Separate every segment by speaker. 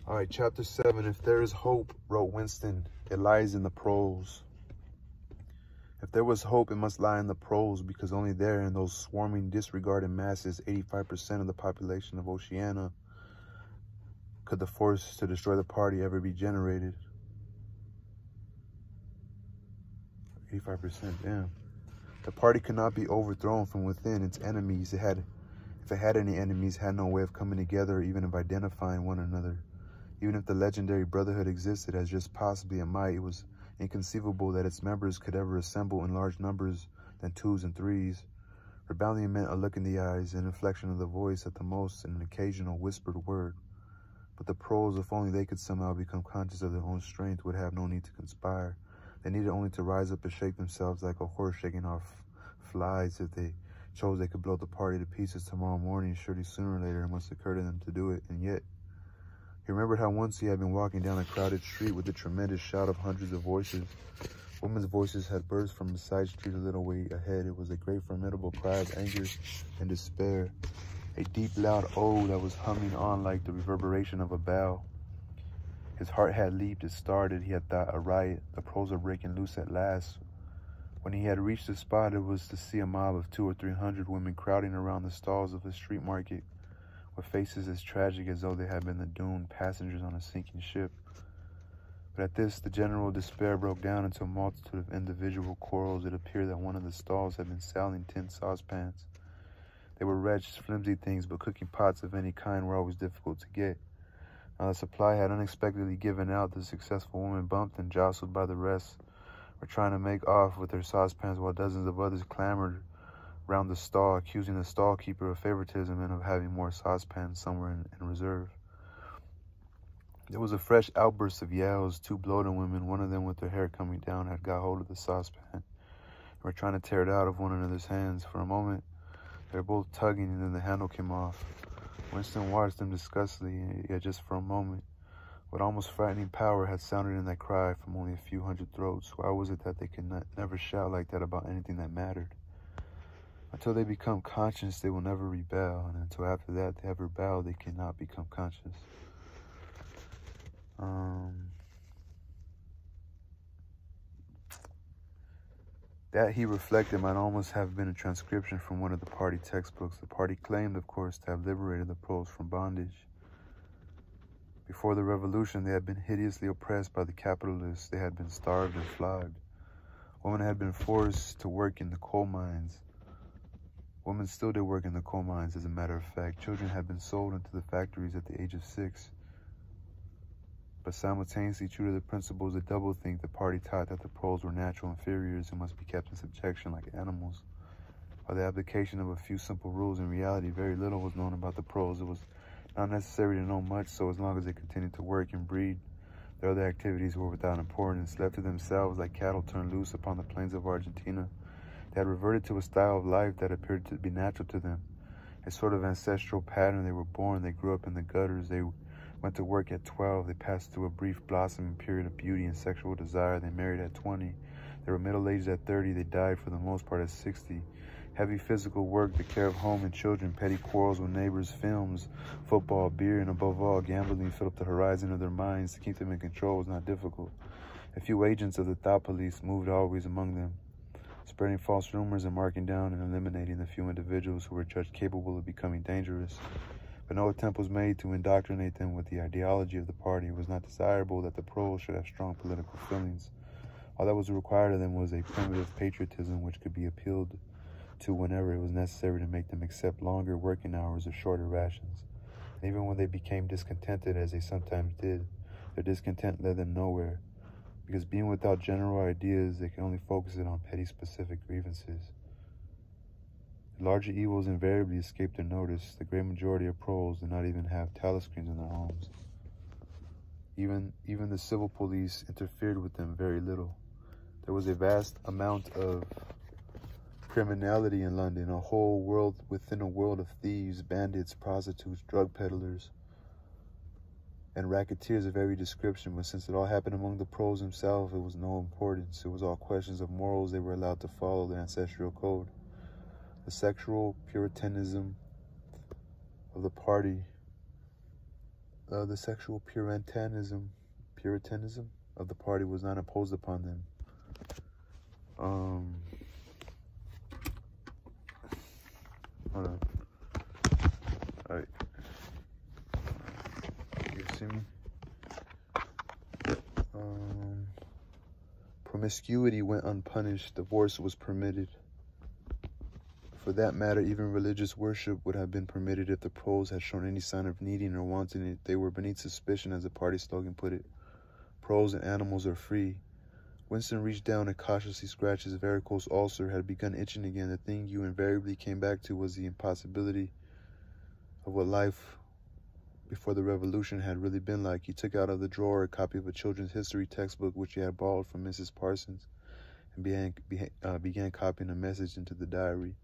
Speaker 1: All right, chapter 7. If there is hope, wrote Winston, it lies in the prose. If there was hope, it must lie in the prose, because only there, in those swarming, disregarded masses, 85% of the population of Oceania, could the force to destroy the party ever be generated. 85%, damn. The party could not be overthrown from within. Its enemies, if it had any enemies, had no way of coming together or even of identifying one another. Even if the legendary brotherhood existed, as just possibly it might, it was inconceivable that its members could ever assemble in large numbers than 2s and 3s. Rebellion meant a look in the eyes, an inflection of the voice at the most, and an occasional whispered word. But the pros, if only they could somehow become conscious of their own strength, would have no need to conspire. They needed only to rise up and shake themselves like a horse shaking off flies. If they chose, they could blow the party to pieces tomorrow morning. Surely sooner or later it must occur to them to do it. And yet, he remembered how once he had been walking down a crowded street with a tremendous shout of hundreds of voices. Women's voices had burst from a side street a little way ahead. It was a great formidable cry of anger and despair. A deep, loud oh that was humming on like the reverberation of a bell. His heart had leaped, it started. He had thought a riot, the pros are breaking loose at last. When he had reached the spot, it was to see a mob of 200 or 300 women crowding around the stalls of a street market, with faces as tragic as though they had been the doomed passengers on a sinking ship. But at this, the general despair broke down into a multitude of individual quarrels. It appeared that one of the stalls had been selling tin saucepans. They were wretched, flimsy things, but cooking pots of any kind were always difficult to get. Now the supply had unexpectedly given out. The successful woman, bumped and jostled by the rest, were trying to make off with their saucepans, while dozens of others clamored round the stall, accusing the stall keeper of favoritism and of having more saucepans somewhere in reserve. There was a fresh outburst of yells. 2 bloated women, one of them with their hair coming down, had got hold of the saucepan and were trying to tear it out of one another's hands. For a moment, they were both tugging, and then the handle came off. Winston watched them disgustedly, yet just for a moment. What almost frightening power had sounded in that cry from only a few hundred throats? Why was it that they could never shout like that about anything that mattered? Until they become conscious, they will never rebel, and until after that they have rebelled, they cannot become conscious. That, he reflected, might almost have been a transcription from one of the party textbooks. The party claimed, of course, to have liberated the pros from bondage. Before the revolution, they had been hideously oppressed by the capitalists. They had been starved and flogged. Women had been forced to work in the coal mines. Women still did work in the coal mines, as a matter of fact. Children had been sold into the factories at the age of 6. But simultaneously, true to the principles of doublethink, the party taught that the pros were natural inferiors who must be kept in subjection like animals. By the application of a few simple rules, in reality, very little was known about the pros. It was not necessary to know much, so as long as they continued to work and breed, their other activities were without importance. Left to themselves like cattle turned loose upon the plains of Argentina, they had reverted to a style of life that appeared to be natural to them, a sort of ancestral pattern. They were born, they grew up in the gutters, they went to work at 12, they passed through a brief blossoming period of beauty and sexual desire, they married at 20, they were middle-aged at 30, they died for the most part at 60. Heavy physical work, the care of home and children, petty quarrels with neighbors, films, football, beer, and above all, gambling filled up the horizon of their minds. To keep them in control was not difficult. A few agents of the thought police moved always among them, spreading false rumors and marking down and eliminating the few individuals who were judged capable of becoming dangerous. But no attempt was made to indoctrinate them with the ideology of the party. It was not desirable that the pros should have strong political feelings. All that was required of them was a primitive patriotism which could be appealed to whenever it was necessary to make them accept longer working hours or shorter rations. And even when they became discontented, as they sometimes did, their discontent led them nowhere, because being without general ideas, they could only focus it on petty specific grievances. The larger evils invariably escaped their notice. The great majority of pros did not even have telescreens in their homes. Even the civil police interfered with them very little. There was a vast amount of criminality in London, a whole world within a world of thieves, bandits, prostitutes, drug peddlers, and racketeers of every description. But since it all happened among the pros themselves, it was no importance. It was all questions of morals. They were allowed to follow the ancestral code. The sexual puritanism of the party The sexual puritanism of the party was not imposed upon them. Hold on. Alright. You see me? Promiscuity went unpunished. Divorce was permitted. For that matter, even religious worship would have been permitted if the pros had shown any sign of needing or wanting it. They were beneath suspicion, as the party slogan put it. Pros and animals are free. Winston reached down and cautiously scratched his varicose ulcer. Had begun itching again. The thing you invariably came back to was the impossibility of what life before the revolution had really been like. He took out of the drawer a copy of a children's history textbook which he had borrowed from Mrs. Parsons and began copying a message into the diary.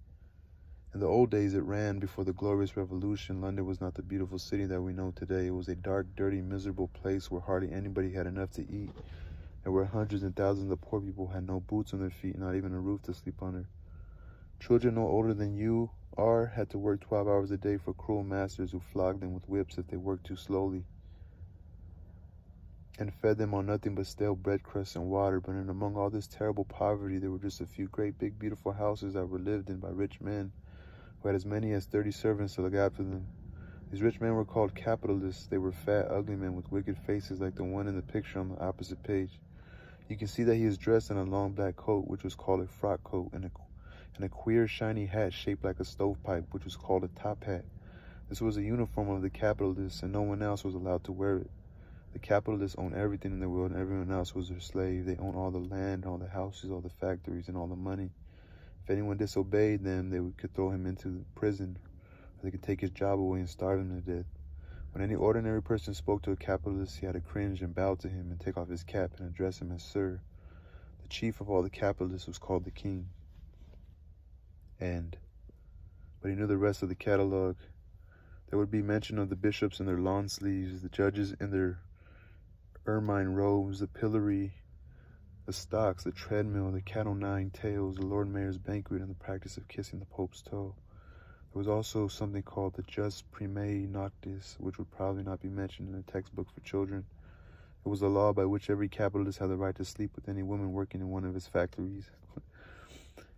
Speaker 1: In the old days, it ran, before the glorious revolution, London was not the beautiful city that we know today. It was a dark, dirty, miserable place where hardly anybody had enough to eat, and where hundreds and thousands of poor people had no boots on their feet, not even a roof to sleep under. Children no older than you are had to work 12 hours a day for cruel masters who flogged them with whips if they worked too slowly, and fed them on nothing but stale bread crusts and water. But in among all this terrible poverty, there were just a few great, big, beautiful houses that were lived in by rich men who had as many as 30 servants to look after them. These rich men were called capitalists. They were fat, ugly men with wicked faces like the one in the picture on the opposite page. You can see that he is dressed in a long black coat, which was called a frock coat, and a queer, shiny hat shaped like a stovepipe, which was called a top hat. This was a uniform of the capitalists, and no one else was allowed to wear it. The capitalists owned everything in the world, and everyone else was their slave. They owned all the land, all the houses, all the factories, and all the money. If anyone disobeyed them, they could throw him into prison, or they could take his job away and starve him to death. When any ordinary person spoke to a capitalist, he had to cringe and bow to him and take off his cap and address him as sir. The chief of all the capitalists was called the king. But he knew the rest of the catalog. There would be mention of the bishops in their lawn sleeves, the judges in their ermine robes, the pillory, the stocks, the treadmill, the cat o' nine tails, the Lord Mayor's banquet, and the practice of kissing the Pope's toe. There was also something called the Jus Primae Noctis, which would probably not be mentioned in a textbook for children. It was a law by which every capitalist had the right to sleep with any woman working in one of his factories.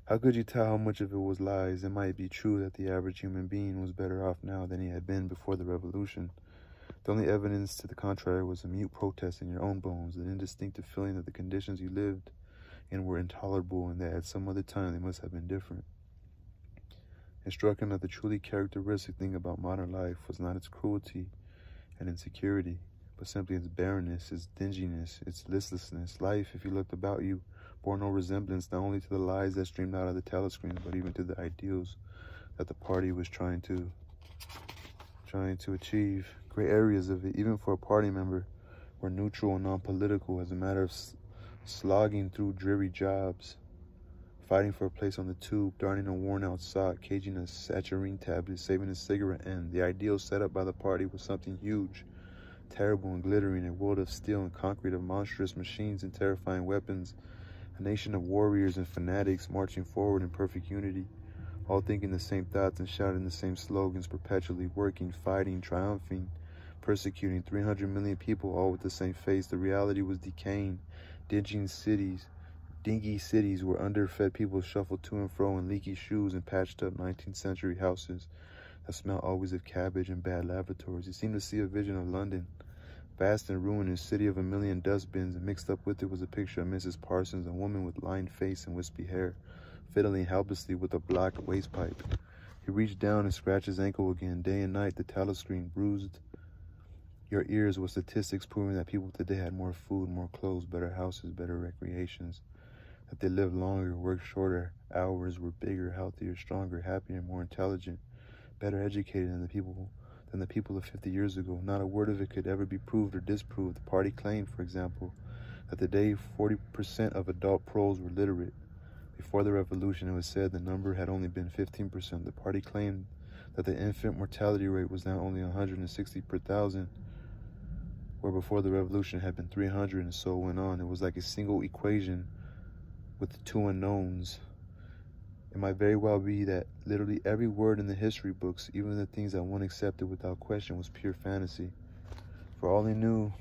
Speaker 1: How could you tell how much of it was lies? It might be true that the average human being was better off now than he had been before the revolution. The only evidence to the contrary was a mute protest in your own bones, an instinctive feeling that the conditions you lived in were intolerable and that at some other time they must have been different. It struck him that the truly characteristic thing about modern life was not its cruelty and insecurity, but simply its barrenness, its dinginess, its listlessness. Life, if you looked about you, bore no resemblance not only to the lies that streamed out of the telescreens, but even to the ideals that the party was trying to achieve. Great areas of it, even for a party member, were neutral and non-political, as a matter of slogging through dreary jobs, fighting for a place on the tube, darning a worn-out sock, caging a saturine tablet, saving a cigarette end. The ideal set up by the party was something huge, terrible and glittering, a world of steel and concrete, of monstrous machines and terrifying weapons, a nation of warriors and fanatics marching forward in perfect unity, all thinking the same thoughts and shouting the same slogans, perpetually working, fighting, triumphing, persecuting 300 million people, all with the same face. The reality was decaying. Dingy cities where underfed people shuffled to and fro in leaky shoes and patched up 19th century houses that smelled always of cabbage and bad lavatories. He seemed to see a vision of London, vast and ruinous, city of a million dustbins, and mixed up with it was a picture of Mrs. Parsons, a woman with lined face and wispy hair, fiddling helplessly with a blocked waste pipe. He reached down and scratched his ankle again. Day and night, the telescreen bruised your ears with statistics proving that people today had more food, more clothes, better houses, better recreations, that they lived longer, worked shorter hours, were bigger, healthier, stronger, happier, more intelligent, better educated than the people of 50 years ago. Not a word of it could ever be proved or disproved. The party claimed, for example, that today 40% of adult pros were literate. Before the revolution, it was said the number had only been 15%. The party claimed that the infant mortality rate was now only 160 per thousand, where before the revolution had been 300, and so went on. It was like a single equation with two unknowns. It might very well be that literally every word in the history books, even the things that one accepted without question, was pure fantasy. For all he knew,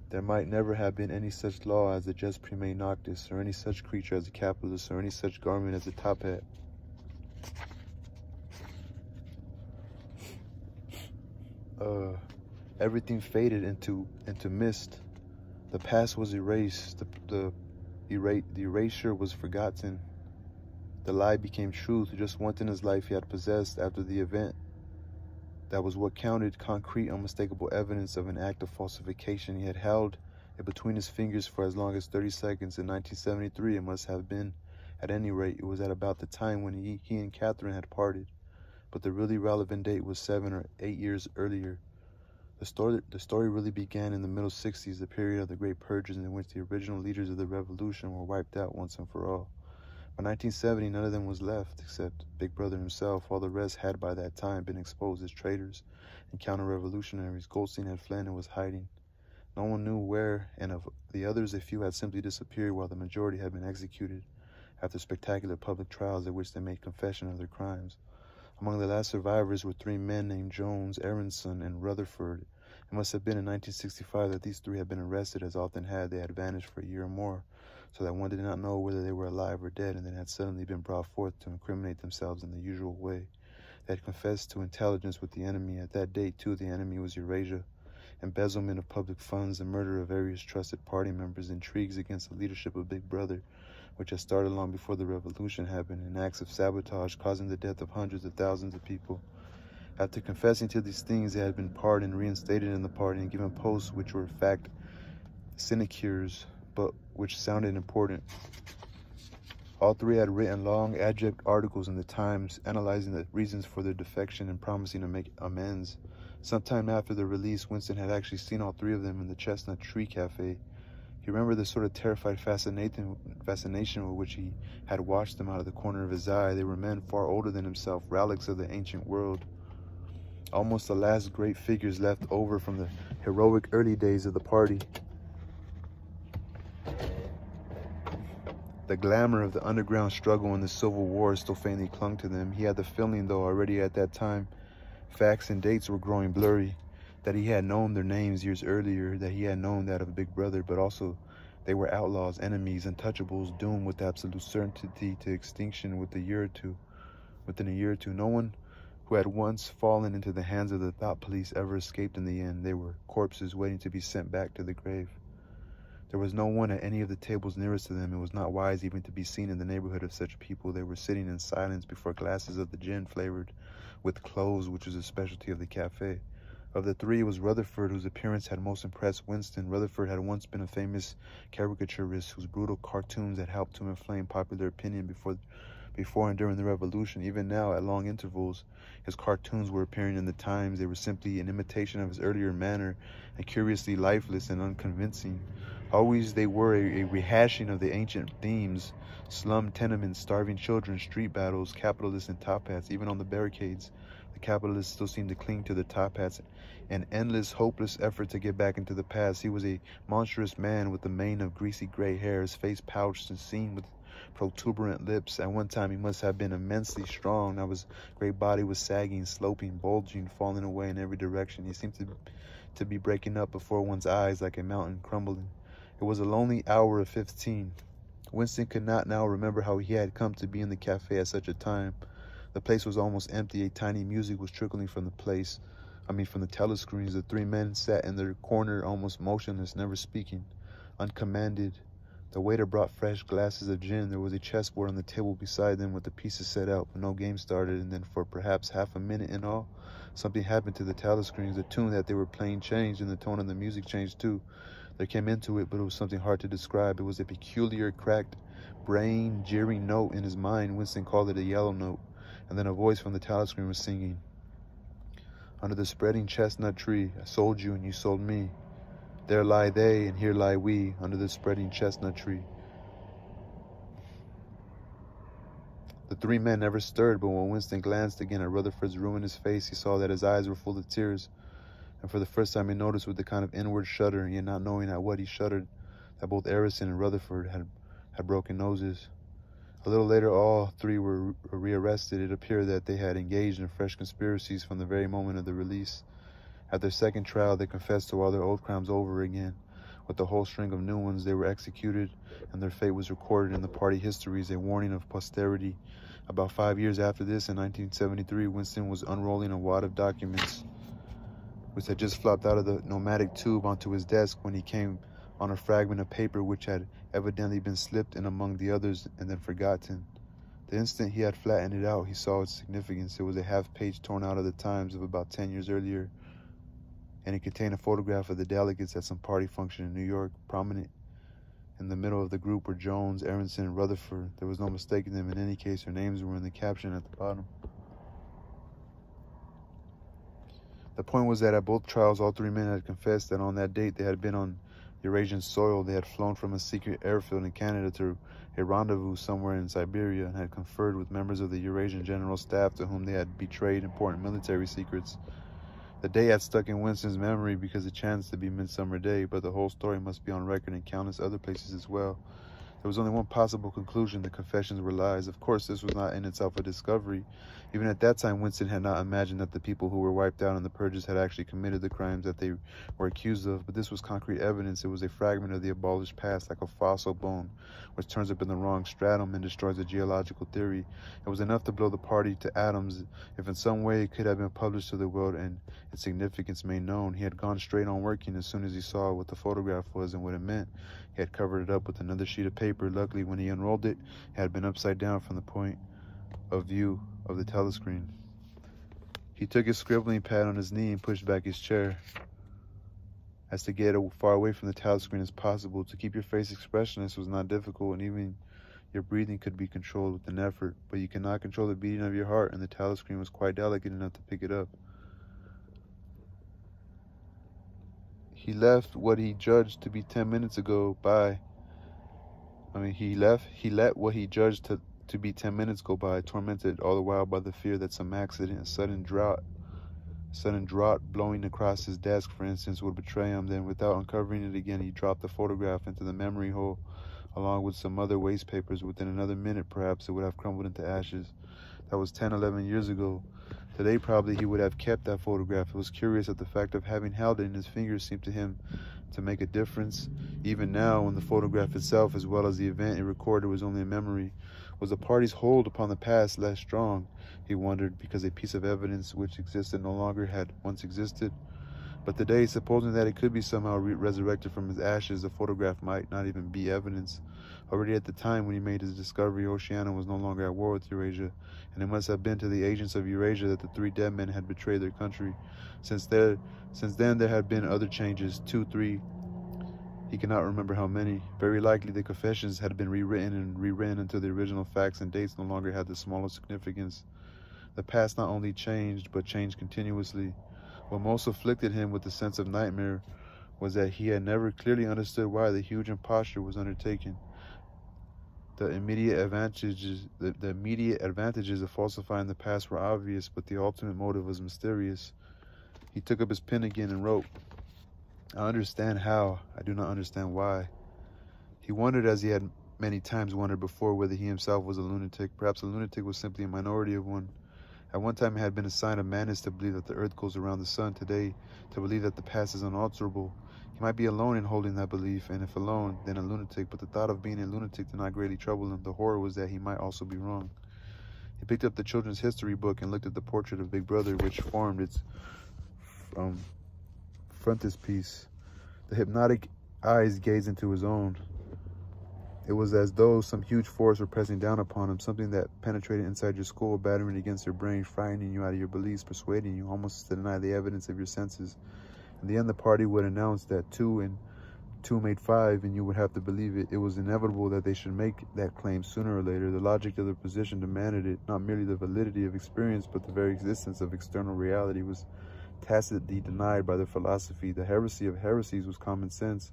Speaker 1: there might never have been any such law as the Jus Primae Noctis, or any such creature as a capitalist, or any such garment as a top hat. Everything faded into mist. The past was erased. The erasure was forgotten. The lie became truth. Just once in his life he had possessed after the event. That was what counted, concrete, unmistakable evidence of an act of falsification. He had held it between his fingers for as long as 30 seconds. In 1973, it must have been. At any rate, it was at about the time when he and Catherine had parted. But the really relevant date was 7 or 8 years earlier. The story really began in the middle 60s, the period of the Great Purges in which the original leaders of the revolution were wiped out once and for all. By 1970, none of them was left, except Big Brother himself. All the rest had by that time been exposed as traitors and counter-revolutionaries. Goldstein had fled and was hiding. No one knew where, and of the others, a few had simply disappeared while the majority had been executed after spectacular public trials at which they made confession of their crimes. Among the last survivors were 3 men named Jones, Aronson, and Rutherford. It must have been in 1965 that these 3 had been arrested, as often had they had vanished for a year or more, so that one did not know whether they were alive or dead, and then had suddenly been brought forth to incriminate themselves in the usual way. They had confessed to intelligence with the enemy. At that date, too, the enemy was Eurasia. Embezzlement of public funds, the murder of various trusted party members, intrigues against the leadership of Big Brother, which had started long before the revolution happened, and acts of sabotage causing the death of hundreds of thousands of people. After confessing to these things, they had been pardoned, reinstated in the party, and given posts which were in fact sinecures, but which sounded important. All 3 had written long, abject articles in the Times, analyzing the reasons for their defection and promising to make amends. Sometime after their release, Winston had actually seen all 3 of them in the Chestnut Tree Cafe. He remembered the sort of terrified fascination with which he had watched them out of the corner of his eye. They were men far older than himself, relics of the ancient world. Almost the last great figures left over from the heroic early days of the party. The glamour of the underground struggle and the Civil War still faintly clung to them. He had the feeling, though, already at that time, facts and dates were growing blurry, that he had known their names years earlier, that he had known that of Big Brother, but also they were outlaws, enemies, untouchables, doomed with absolute certainty to extinction within a year or two. No one who had once fallen into the hands of the thought police ever escaped in the end. They were corpses waiting to be sent back to the grave. There was no one at any of the tables nearest to them. It was not wise even to be seen in the neighborhood of such people. They were sitting in silence before glasses of the gin flavored with cloves, which was a specialty of the cafe. Of the 3, it was Rutherford whose appearance had most impressed Winston. Rutherford had once been a famous caricaturist whose brutal cartoons had helped to inflame popular opinion before and during the revolution. Even now, at long intervals, his cartoons were appearing in the Times. They were simply an imitation of his earlier manner, and curiously lifeless and unconvincing. Always they were a rehashing of the ancient themes: slum tenements, starving children, street battles, capitalists in top hats. Even on the barricades, the capitalists still seemed to cling to the top hats, an endless, hopeless effort to get back into the past. He was a monstrous man with a mane of greasy gray hair, his face pouched and seamed with protuberant lips. At one time he must have been immensely strong. Now his great body was sagging, sloping, bulging, falling away in every direction. He seemed to be breaking up before one's eyes like a mountain crumbling. It was a lonely hour of 15. Winston could not now remember how he had come to be in the cafe at such a time. The place was almost empty. A tiny music was trickling from the telescreens. The 3 men sat in their corner, almost motionless, never speaking, uncommanded. The waiter brought fresh glasses of gin. There was a chessboard on the table beside them with the pieces set out, but no game started. And then for perhaps half a minute in all, something happened to the telescreens. The tune that they were playing changed, and the tone of the music changed too. There came into it, but it was something hard to describe. It was a peculiar, cracked, braying, jeering note. In his mind, Winston called it a yellow note. And then a voice from the telescreen was singing, "Under the spreading chestnut tree, I sold you and you sold me. There lie they and here lie we, under the spreading chestnut tree." The 3 men never stirred, but when Winston glanced again at Rutherford's ruinous face, he saw that his eyes were full of tears. And for the first time he noticed with a kind of inward shudder, yet not knowing at what he shuddered, that both Aronson and Rutherford had broken noses. A little later, all 3 were rearrested. It appeared that they had engaged in fresh conspiracies from the very moment of the release. At their second trial, they confessed to all their old crimes over again. With a whole string of new ones, they were executed, and their fate was recorded in the party histories, a warning of posterity. About 5 years after this, in 1973, Winston was unrolling a wad of documents, which had just flopped out of the pneumatic tube onto his desk when he came on a fragment of paper which had evidently been slipped in among the others and then forgotten. The instant he had flattened it out, he saw its significance. It was a half-page torn out of the Times of about 10 years earlier, and it contained a photograph of the delegates at some party function in New York. Prominent in the middle of the group were Jones, Aronson, and Rutherford. There was no mistaking them. In any case, their names were in the caption at the bottom. The point was that at both trials, all three men had confessed that on that date they had been on Eurasian soil. They had flown from a secret airfield in Canada to a rendezvous somewhere in Siberia and had conferred with members of the Eurasian General Staff to whom they had betrayed important military secrets. The day had stuck in Winston's memory because it chanced to be Midsummer Day, but the whole story must be on record in countless other places as well. There was only one possible conclusion: the confessions were lies. Of course, this was not in itself a discovery. Even at that time, Winston had not imagined that the people who were wiped out in the purges had actually committed the crimes that they were accused of. But this was concrete evidence. It was a fragment of the abolished past, like a fossil bone, which turns up in the wrong stratum and destroys a geological theory. It was enough to blow the party to atoms if in some way it could have been published to the world and its significance made known. He had gone straight on working as soon as he saw what the photograph was and what it meant. He had covered it up with another sheet of paper. Luckily, when he unrolled it, it had been upside down from the point of view of the telescreen. He took his scribbling pad on his knee and pushed back his chair as to get as far away from the telescreen as possible. To keep your face expressionless was not difficult, and even your breathing could be controlled with an effort, but you cannot control the beating of your heart, and the telescreen was quite delicate enough to pick it up. He left what he judged to be 10 minutes ago by. He let what he judged to be 10 minutes go by, tormented all the while by the fear that some accident, a sudden draught blowing across his desk, for instance, would betray him. Then, without uncovering it again, he dropped the photograph into the memory hole, along with some other waste papers. Within another minute, perhaps, it would have crumbled into ashes. That was 10, 11 years ago. Today, probably, he would have kept that photograph. It was curious that the fact of having held it in his fingers seemed to him to make a difference. Even now, when the photograph itself, as well as the event it recorded, was only a memory, was the party's hold upon the past less strong, he wondered, because a piece of evidence which existed no longer had once existed? But today, supposing that it could be somehow resurrected from his ashes, the photograph might not even be evidence. Already at the time when he made his discovery, Oceania was no longer at war with Eurasia, and it must have been to the agents of Eurasia that the three dead men had betrayed their country. Since then, there had been other changes, 2, 3, he cannot remember how many. Very likely the confessions had been rewritten until the original facts and dates no longer had the smallest significance. The past not only changed, but changed continuously. What most afflicted him with the sense of nightmare was that he had never clearly understood why the huge imposture was undertaken. The immediate advantages of falsifying the past were obvious, but the ultimate motive was mysterious. He took up his pen again and wrote, "I understand how, I do not understand why." He wondered, as he had many times wondered before, whether he himself was a lunatic. Perhaps a lunatic was simply a minority of one. At one time it had been a sign of madness to believe that the earth goes around the sun. Today, to believe that the past is unalterable. He might be alone in holding that belief, and if alone, then a lunatic, but the thought of being a lunatic did not greatly trouble him. The horror was that he might also be wrong. He picked up the children's history book and looked at the portrait of Big Brother, which formed its frontispiece. The hypnotic eyes gazed into his own. It was as though some huge force were pressing down upon him, something that penetrated inside your skull, battering against your brain, frightening you out of your beliefs, persuading you almost to deny the evidence of your senses. In the end, the party would announce that 2 and 2 made 5, and you would have to believe it. It was inevitable that they should make that claim sooner or later. The logic of their position demanded it. Not merely the validity of experience, but the very existence of external reality was tacitly denied by their philosophy. The heresy of heresies was common sense.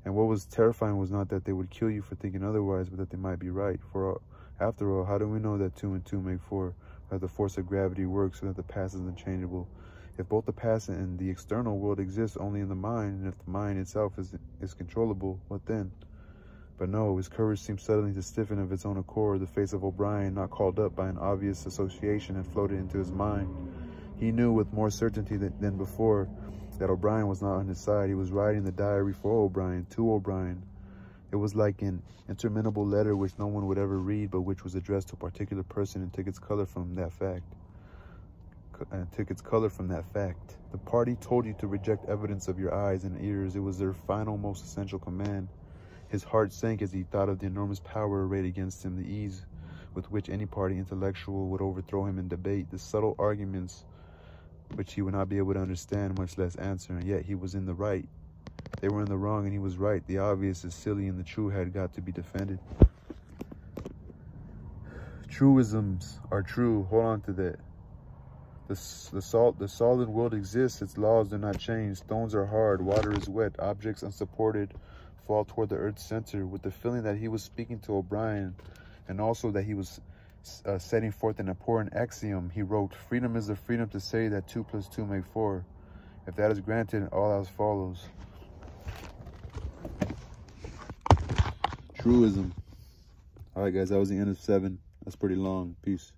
Speaker 1: And what was terrifying was not that they would kill you for thinking otherwise, but that they might be right. For after all, how do we know that 2 and 2 make 4, that the force of gravity works, so that the past is unchangeable? If both the past and the external world exist only in the mind, and if the mind itself is controllable, what then? But no, his courage seemed suddenly to stiffen of its own accord. The face of O'Brien, not called up by an obvious association, had floated into his mind. He knew with more certainty than before that O'Brien was not on his side. He was writing the diary for O'Brien, to O'Brien. It was like an interminable letter which no one would ever read, but which was addressed to a particular person and took its color from that fact. The party told you to reject evidence of your eyes and ears. It was their final, most essential command. His heart sank as he thought of the enormous power arrayed against him, the ease with which any party intellectual would overthrow him in debate, the subtle arguments which he would not be able to understand, much less answer, and yet he was in the right. They were in the wrong and he was right. The obvious is silly and the true had got to be defended. Truisms are true. Hold on to that. The solid world exists. Its laws do not change. Stones are hard. Water is wet. Objects unsupported fall toward the earth's center. With the feeling that he was speaking to O'Brien, and also that he was setting forth an important axiom, he wrote, "Freedom is the freedom to say that 2 + 2 make 4. If that is granted, all else follows." Truism. All right, guys, that was the end of 7. That's pretty long. Peace.